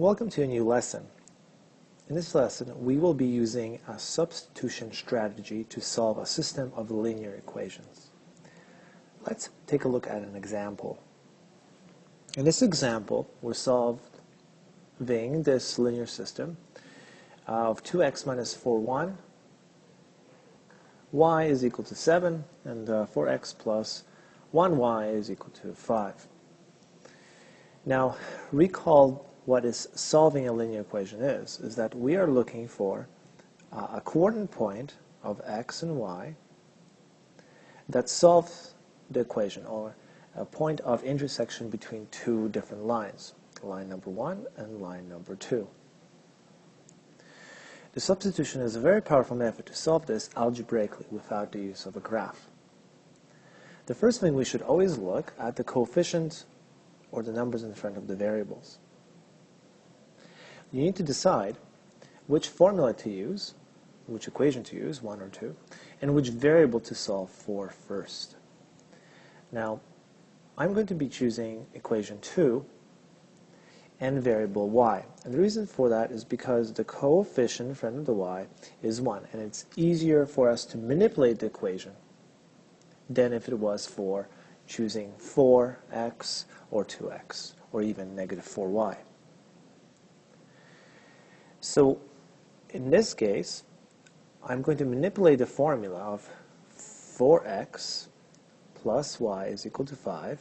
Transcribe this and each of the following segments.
Welcome to a new lesson. In this lesson, we will be using a substitution strategy to solve a system of linear equations. Let's take a look at an example. In this example, we're solving this linear system of 2x minus 4y, y is equal to 7, and 4x plus 1y is equal to 5. Now, recall what is solving a linear equation is that we are looking for a coordinate point of x and y that solves the equation, or a point of intersection between two different lines, line number 1 and line number 2. The substitution is a very powerful method to solve this algebraically without the use of a graph. The first thing, we should always look at the coefficients or the numbers in front of the variables. You need to decide which formula to use, which equation to use, 1 or 2, and which variable to solve for first. Now, I'm going to be choosing equation 2 and variable y. And the reason for that is because the coefficient in front of the y is 1, and it's easier for us to manipulate the equation than if it was for choosing 4x or 2x, or even negative 4y. So, in this case, I'm going to manipulate the formula of 4x plus y is equal to 5,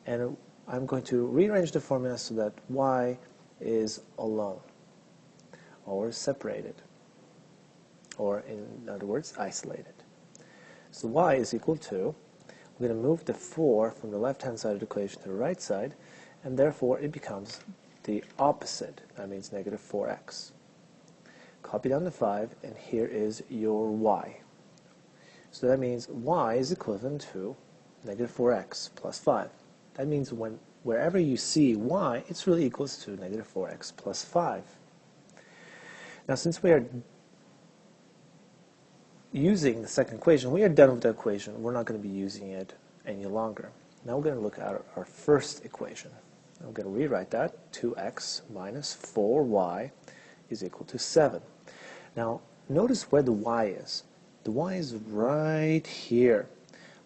and I'm going to rearrange the formula so that y is alone, or separated, or in other words, isolated. So y is equal to, we're going to move the 4 from the left-hand side of the equation to the right side, and therefore it becomes the opposite. That means negative 4x. Copy down the 5, and here is your y. So that means y is equivalent to negative 4x plus 5. That means wherever you see y, it's really equals to negative 4x plus 5. Now, since we are using the second equation, we are done with the equation. We're not going to be using it any longer. Now we're going to look at our first equation. I'm going to rewrite that. 2x minus 4y is equal to 7. Now, notice where the y is. The y is right here.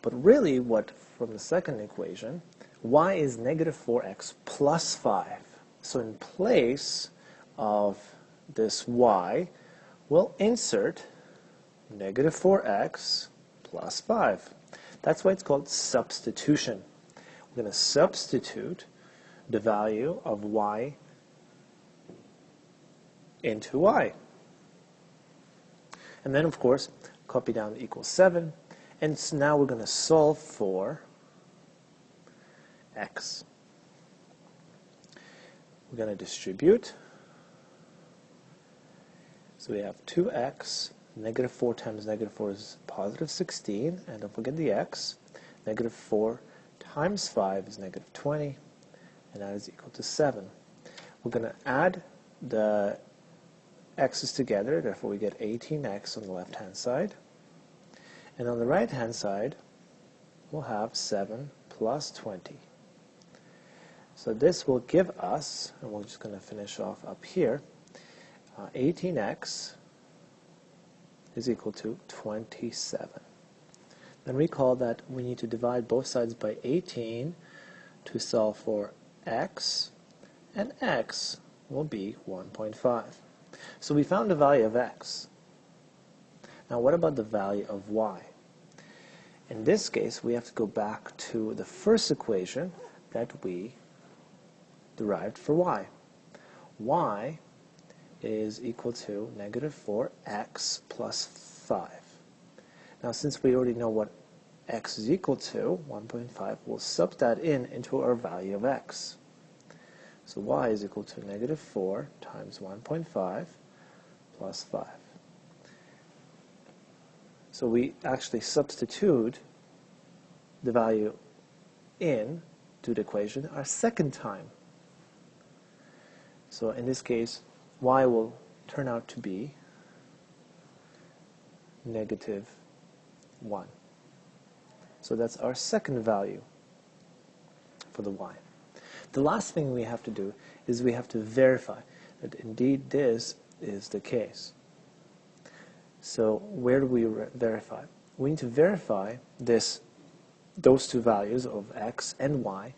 But really, from the second equation, y is negative 4x plus 5. So in place of this y, we'll insert negative 4x plus 5. That's why it's called substitution. We're going to substitute the value of y into y. And then, of course, copy down the equals 7. And so now we're going to solve for x. We're going to distribute. So we have 2x, negative 4 times negative 4 is positive 16, and don't forget the x. Negative 4 times 5 is negative 20, and that is equal to 7. We're going to add the x's together, therefore we get 18x on the left-hand side. And on the right-hand side, we'll have 7 plus 20. So this will give us, and we're just going to finish off up here, 18x is equal to 27. Then recall that we need to divide both sides by 18 to solve for x, and x will be 1.5. So we found the value of x. Now what about the value of y? In this case, we have to go back to the first equation that we derived for y. Y is equal to negative 4x plus 5. Now since we already know what x is equal to, 1.5, we'll sub that into our value of x. So y is equal to negative 4 times 1.5 plus 5. So we actually substitute the value into the equation a second time. So in this case, y will turn out to be negative 1. So that's our second value for the y. The last thing we have to do is we have to verify that indeed this is the case. So where do we verify? We need to verify those two values of x and y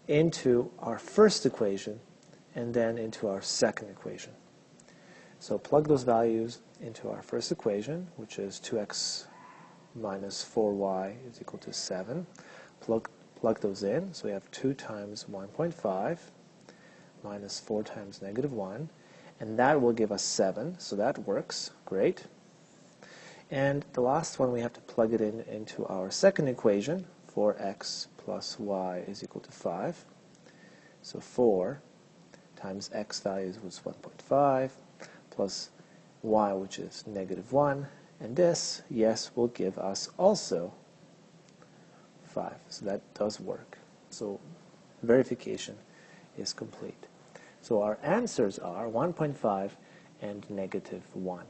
into our first equation and then into our second equation. So plug those values into our first equation, which is 2x minus 4y is equal to 7. Plug those in, so we have 2 times 1.5 minus 4 times negative 1, and that will give us 7, so that works, great. And the last one, we have to plug it into our second equation, 4x plus y is equal to 5. So 4 times x values was 1.5 plus y, which is negative 1, and this, yes, will give us also 5. So that does work. So verification is complete. So our answers are 1.5 and negative 1.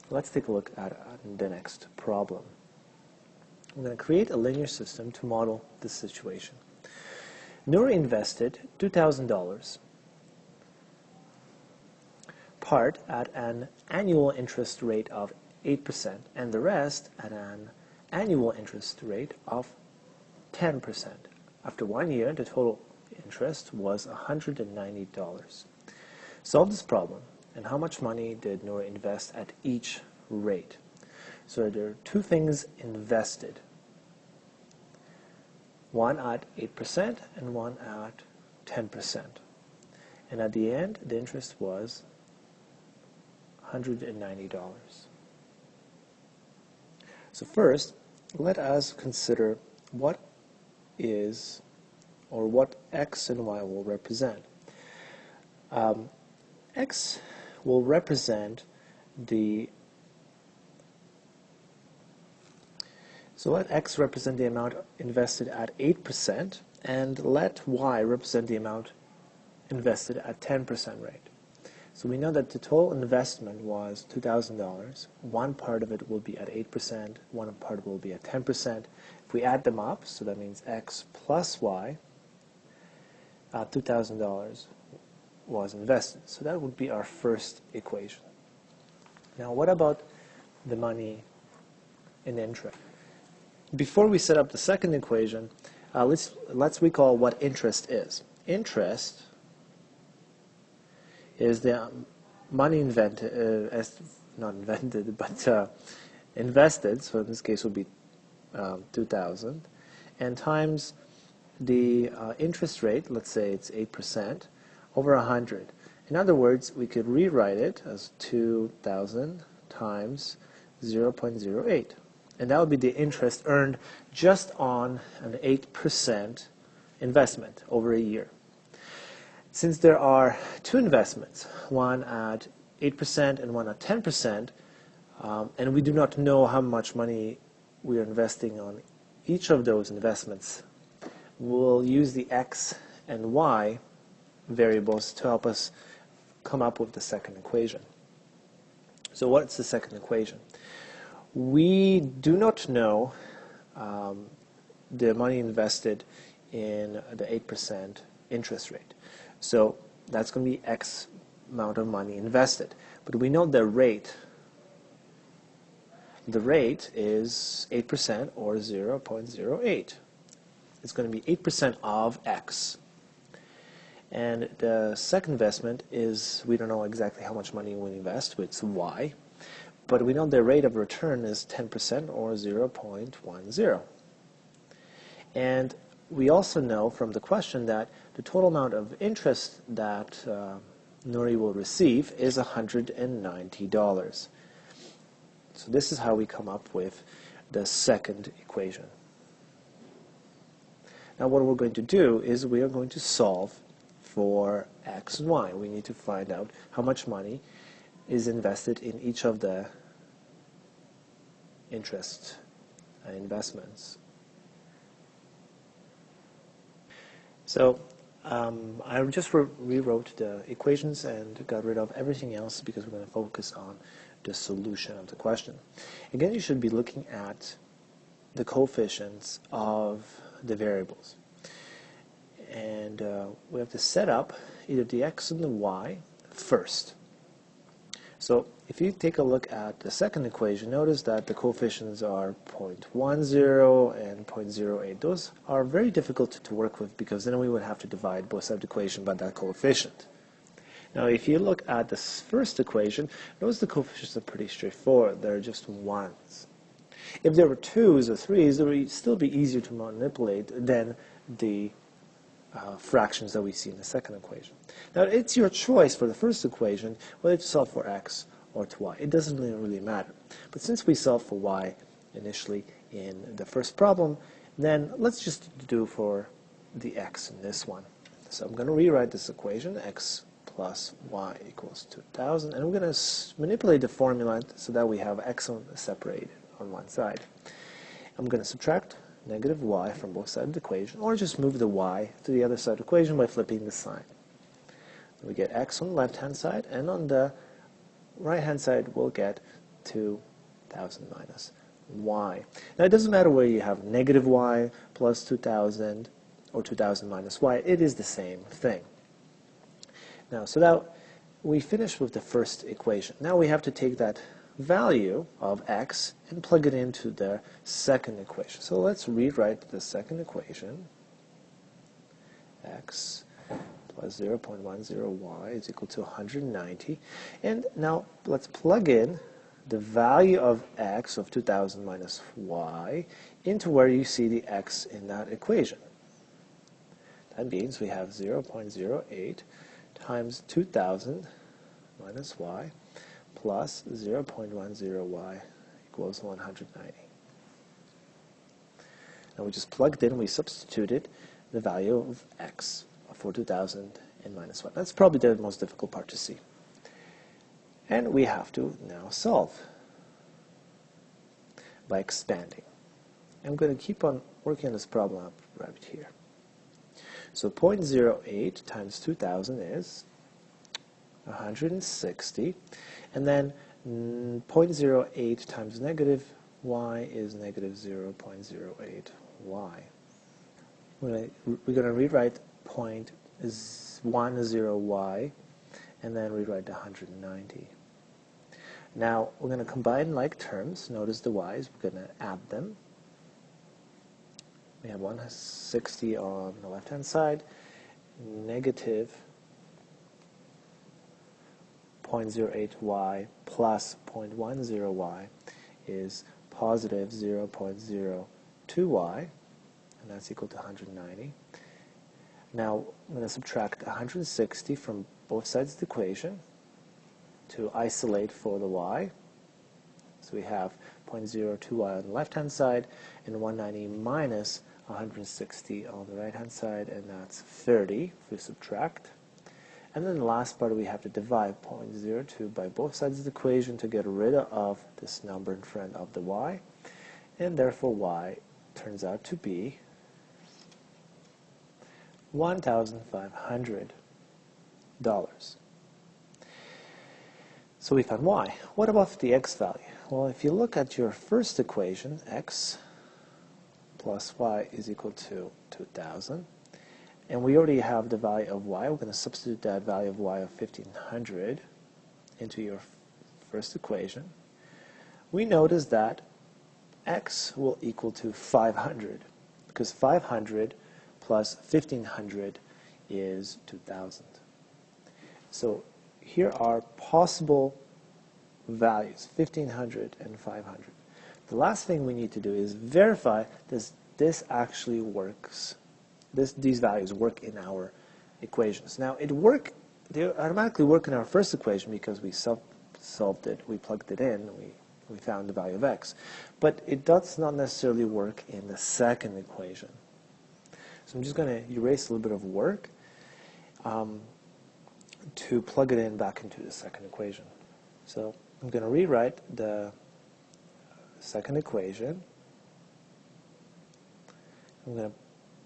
Let's take a look at the next problem. I'm going to create a linear system to model this situation. Nouri invested $2,000, part at an annual interest rate of 8% and the rest at an annual interest rate of 10%. After 1 year, the total interest was $190. Solve this problem. And how much money did Nouri invest at each rate? So there are two things invested. One at 8% and one at 10%. And at the end, the interest was $190. So first, let us consider what is, or what x and y will represent. X will represent so let x represent the amount invested at 8% and let y represent the amount invested at 10% rate. So we know that the total investment was $2,000. One part of it will be at 8%, one part will be at 10%. If we add them up, so that means x plus y, $2,000 was invested. So that would be our first equation. Now what about the money in interest? Before we set up the second equation, let's recall what interest is. Interest is the money invested, so in this case would be 2,000, and times the interest rate, let's say it's 8%, over 100. In other words, we could rewrite it as 2,000 times 0.08. And that would be the interest earned just on an 8% investment over a year. Since there are two investments, one at 8% and one at 10%, and we do not know how much money we are investing on each of those investments, we'll use the x and y variables to help us come up with the second equation. So what's the second equation? We do not know the money invested in the 8% interest rate. So that's going to be X amount of money invested. But we know the rate. The rate is 8% or 0.08. It's going to be 8% of X. And the second investment is, we don't know exactly how much money we invest, it's Y. But we know the rate of return is 10% or 0.10. And we also know from the question that the total amount of interest that Nouri will receive is $190. So this is how we come up with the second equation. Now what we're going to do is we are going to solve for x and y. We need to find out how much money is invested in each of the interest investments. So I just rewrote the equations and got rid of everything else because we're going to focus on the solution of the question. Again, you should be looking at the coefficients of the variables. and we have to set up either the x and the y first. So if you take a look at the second equation, notice that the coefficients are 0.10 and 0.08. Those are very difficult to work with because then we would have to divide both sides of the equation by that coefficient. Now if you look at this first equation, notice the coefficients are pretty straightforward. They're just ones. If there were 2's or 3's, it would still be easier to manipulate than the fractions that we see in the second equation. Now it's your choice for the first equation whether to solve for x or to y. It doesn't really matter. But since we solved for y initially in the first problem, then let's just do for the x in this one. So I'm going to rewrite this equation, x plus y equals 2,000, and we're going to manipulate the formula so that we have x separated on one side. I'm going to subtract negative y from both sides of the equation, or just move the y to the other side of the equation by flipping the sign. We get x on the left-hand side, and on the right-hand side we'll get 2,000 minus y. Now it doesn't matter whether you have negative y plus 2,000 or 2,000 minus y, it is the same thing. Now, so that we finished with the first equation. Now we have to take that value of x and plug it into the second equation. So let's rewrite the second equation. X plus 0.10y is equal to 190. And now let's plug in the value of x of 2,000 minus y into where you see the x in that equation. That means we have 0.08 times 2,000 minus y plus 0.10y equals 190. Now we just plugged in, we substituted the value of x for 2,000 and minus y. That's probably the most difficult part to see. And we have to now solve by expanding. I'm going to keep on working on this problem up right here. So 0.08 times 2,000 is 160, and then 0.08 times negative y is negative 0.08y. We're going to rewrite 0.10y and then rewrite the 190. Now we're going to combine like terms. Notice the y's, we're going to add them. We have 160 on the left-hand side, negative 0.08y plus 0.10y is positive 0.02y, and that's equal to 190. Now I'm going to subtract 160 from both sides of the equation to isolate for the y. So we have 0.02y on the left-hand side and 190 minus 160 on the right-hand side, and that's 30 if we subtract. And then the last part, we have to divide 0.02 by both sides of the equation to get rid of this number in front of the y, and therefore y turns out to be $1,500. So we found y. What about the x value? Well, if you look at your first equation, x plus y is equal to 2,000. And we already have the value of y. We're going to substitute that value of y of 1,500 into your first equation. We notice that x will equal to 500, because 500 plus 1,500 is 2,000. So here are possible values, 1,500 and 500. The last thing we need to do is verify this actually works. These values work in our equations. Now they automatically work in our first equation because we solved it, we plugged it in, we found the value of x. But it does not necessarily work in the second equation. So I'm just going to erase a little bit of work to plug it in back into the second equation. So I'm going to rewrite the second equation. I'm going to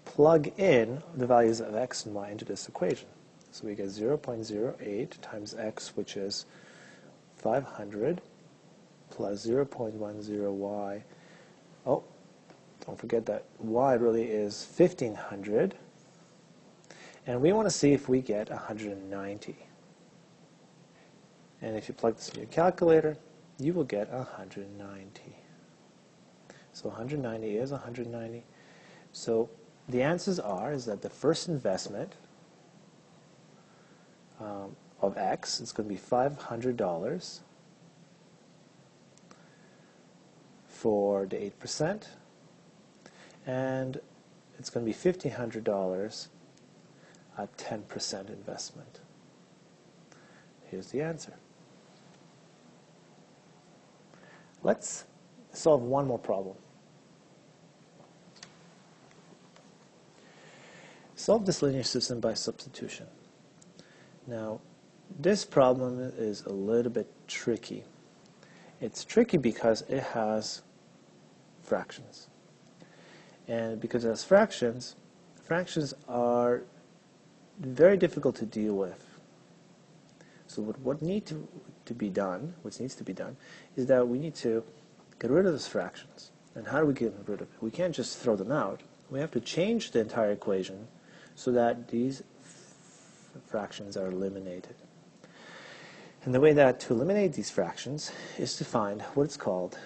plug in the values of x and y into this equation. So we get 0.08 times x, which is 500, plus 0.10y. Oh, don't forget that y really is 1,500. And we want to see if we get 190. And if you plug this in your calculator, you will get 190. So 190 is 190. So the answers is that the first investment of X is going to be $500 for the 8%, and it's going to be $1,500 at 10% investment. Here's the answer. Let's solve one more problem. Solve this linear system by substitution. Now, this problem is a little bit tricky. It's tricky because it has fractions. And because it has fractions, fractions are very difficult to deal with. So what needs to be done is that we need to get rid of those fractions. And how do we get rid of it? We can't just throw them out. We have to change the entire equation so that these fractions are eliminated. And the way that to eliminate these fractions is to find what is called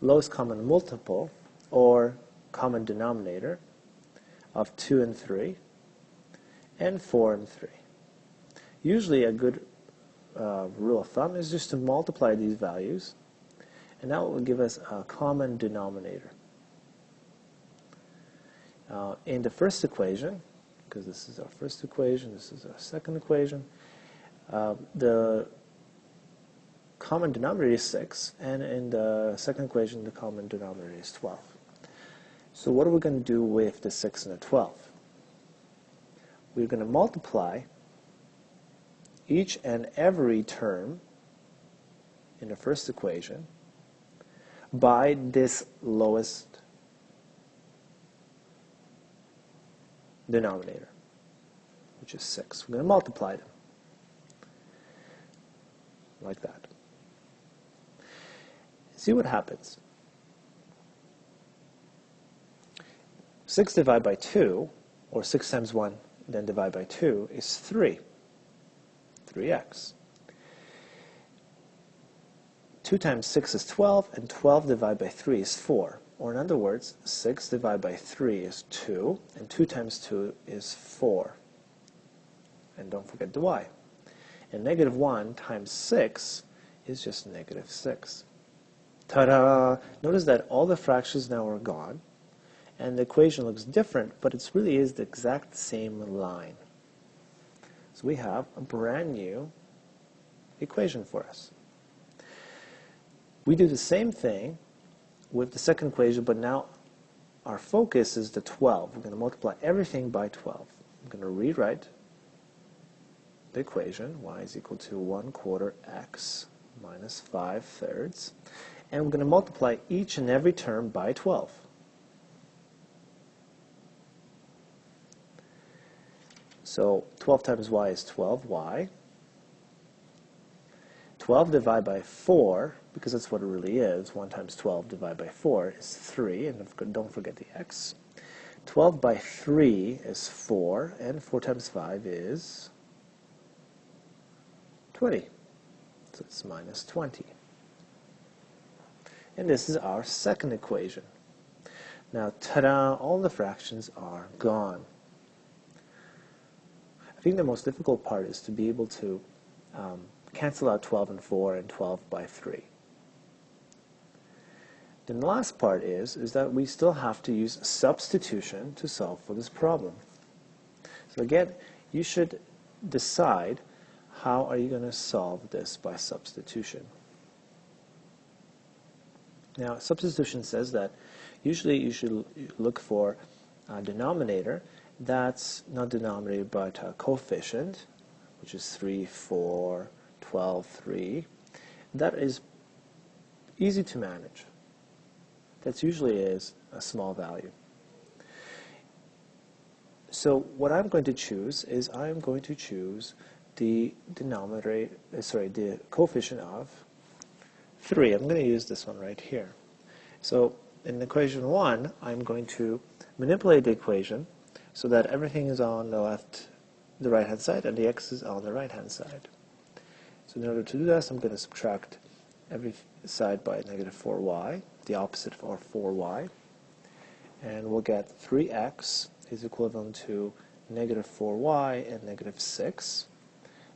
lowest common multiple, or common denominator, of 2 and 3, and 4 and 3. Usually a good rule of thumb is just to multiply these values, and that will give us a common denominator. In the first equation, because this is our first equation, this is our second equation, the common denominator is 6, and in the second equation the common denominator is 12. So what are we going to do with the 6 and the 12? We're going to multiply each and every term in the first equation by this lowest denominator, which is 6. We're going to multiply them like that. See what happens. 6 divided by 2, or 6 times 1 then divided by 2, is 3. 3x. 2 times 6 is 12, and 12 divided by 3 is 4. Or in other words, 6 divided by 3 is 2, and 2 times 2 is 4. And don't forget the y. And negative 1 times 6 is just negative 6. Ta-da! Notice that all the fractions now are gone, and the equation looks different, but it really is the exact same line. So we have a brand new equation for us. We do the same thing with the second equation, but now our focus is the 12. We're going to multiply everything by 12. I'm going to rewrite the equation, y is equal to 1/4 x minus 5/3, and we're going to multiply each and every term by 12. So 12 times y is 12y. 12 divided by 4, because that's what it really is, 1 times 12 divided by 4 is 3, and don't forget the x. 12 by 3 is 4, and 4 times 5 is 20. So it's minus 20. And this is our second equation. Now, ta-da, all the fractions are gone. I think the most difficult part is to be able to cancel out 12 and 4 and 12 by 3. Then the last part is that we still have to use substitution to solve for this problem. So again, you should decide how are you going to solve this by substitution. Now, substitution says that usually you should look for a denominator that's not denominator but a coefficient, which is 3, 4, 12, 3. That is easy to manage. That usually is a small value. So what I'm going to choose is I'm going to choose the denominator, the coefficient of 3. I'm going to use this one right here. So in equation 1, I'm going to manipulate the equation so that everything is on the right hand side, and the x is on the right hand side. So in order to do this, I'm going to subtract every side by negative 4y, the opposite of our 4y, and we'll get 3x is equivalent to negative 4y and negative 6.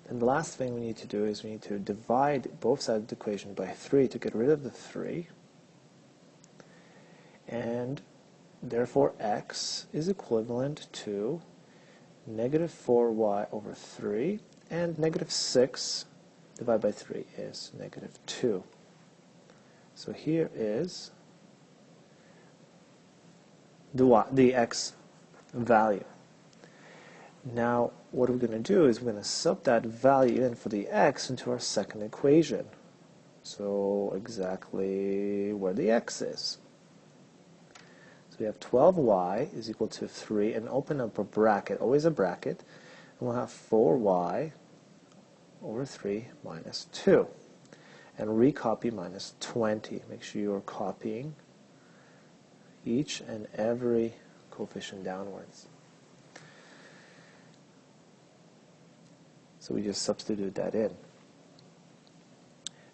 And the last thing we need to do is we need to divide both sides of the equation by 3 to get rid of the 3. And therefore x is equivalent to negative 4y over 3, and negative 6 divided by 3 is negative 2. So here is the x value. Now what we're going to do is we're going to sub that value in for the x into our second equation. So exactly where the x is. So we have 12y is equal to 3, and open up a bracket, always a bracket, and we'll have 4y over 3 minus 2. And recopy minus 20. Make sure you're copying each and every coefficient downwards. So we just substitute that in.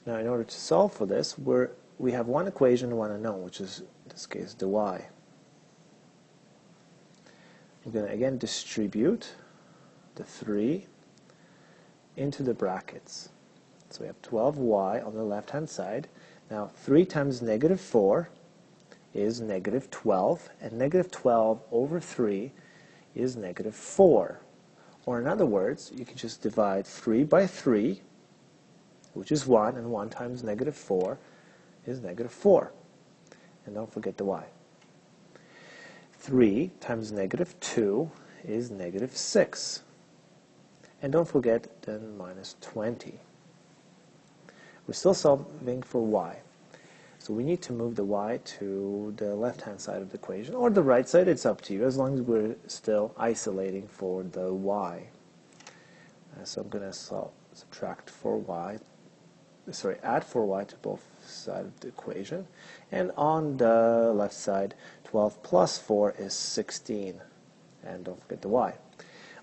Now in order to solve for this, we have one equation and one unknown, which is in this case the y. We're going to again distribute the 3 into the brackets. So we have 12y on the left hand side. Now 3 times negative 4 is negative 12, and negative 12 over 3 is negative 4. Or in other words, you can just divide 3 by 3, which is 1, and 1 times negative 4 is negative 4. And don't forget the y. 3 times negative 2 is negative 6. And don't forget then minus 20. We're still solving for y. So we need to move the y to the left-hand side of the equation, or the right side, it's up to you, as long as we're still isolating for the y. So I'm going to subtract 4y, add 4y to both sides of the equation. And on the left side, 12 plus 4 is 16. And don't forget the y.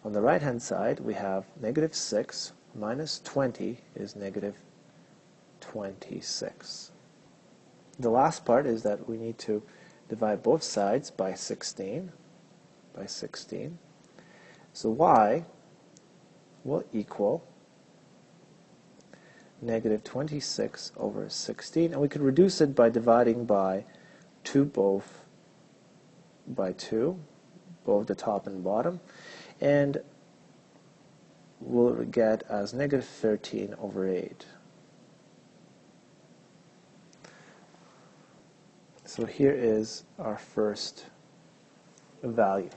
On the right-hand side, we have negative 6 minus 20 is negative 26. The last part is that we need to divide both sides by 16. So y will equal negative 26 over 16, and we could reduce it by dividing by 2 both the top and bottom, and we'll get as negative 13 over 8. So here is our first value.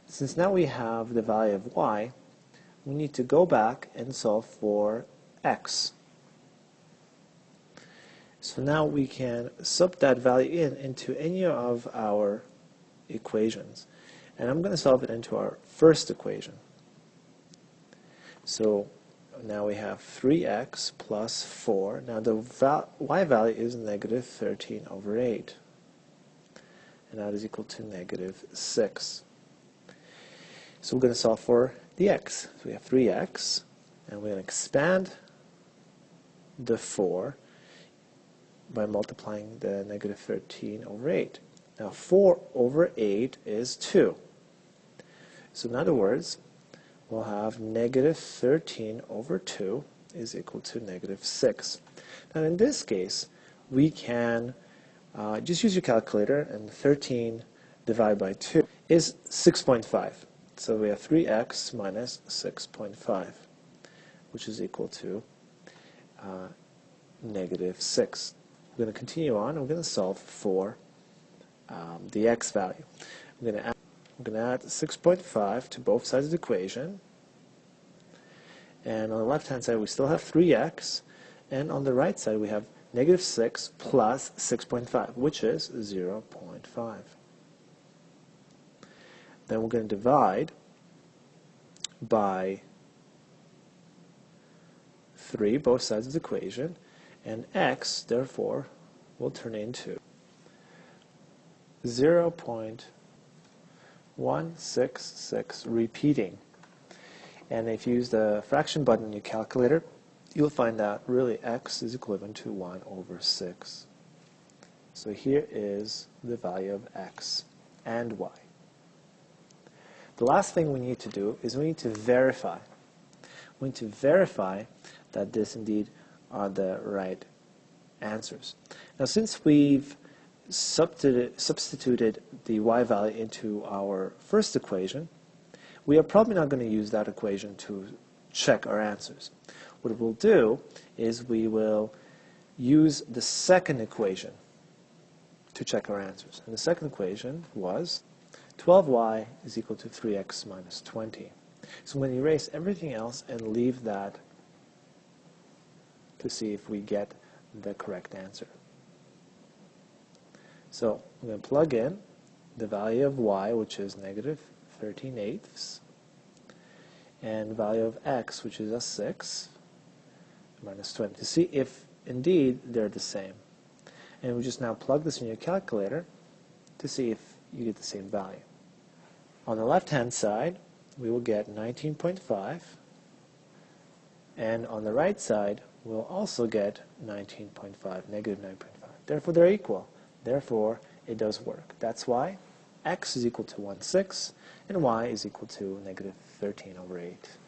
Since now we have the value of y, we need to go back and solve for x. So now we can sub that value into any of our equations. And I'm going to solve it into our first equation. So now we have 3x plus 4. Now the y value is negative 13 over 8. And that is equal to negative 6. So we're going to solve for the x. So we have 3x, and we're going to expand the 4 by multiplying the negative 13 over 8. Now 4 over 8 is 2. So in other words, we'll have negative 13 over 2 is equal to negative 6. Now in this case, we can just use your calculator, and 13 divided by 2 is 6.5. So we have 3x minus 6.5, which is equal to negative 6. We're going to continue on, and we're going to solve for the x value. We're going to add 6.5 to both sides of the equation. And on the left-hand side, we still have 3x. And on the right side, we have negative 6 plus 6.5, which is 0.5. Then we're going to divide by 3 both sides of the equation. And x, therefore, will turn into 0.1 1, 6, 6, repeating. And if you use the fraction button in your calculator, you'll find that really x is equivalent to 1 over 6. So here is the value of x and y. The last thing we need to do is we need to verify. We need to verify that this indeed are the right answers. Now, since we've substituted the y value into our first equation, we are probably not going to use that equation to check our answers. What we'll do is we will use the second equation to check our answers. And the second equation was 12y is equal to 3x minus 20. So I'm going to erase everything else and leave that to see if we get the correct answer. So I'm going to plug in the value of y, which is negative 13/8, and the value of x, which is a 6, minus 20, to see if indeed they're the same. And we just now plug this in your calculator to see if you get the same value. On the left-hand side, we will get 19.5, and on the right side, we'll also get 19.5, negative 9.5. Therefore, they're equal. Therefore, it does work. That's why x is equal to 1/6, and y is equal to negative 13/8.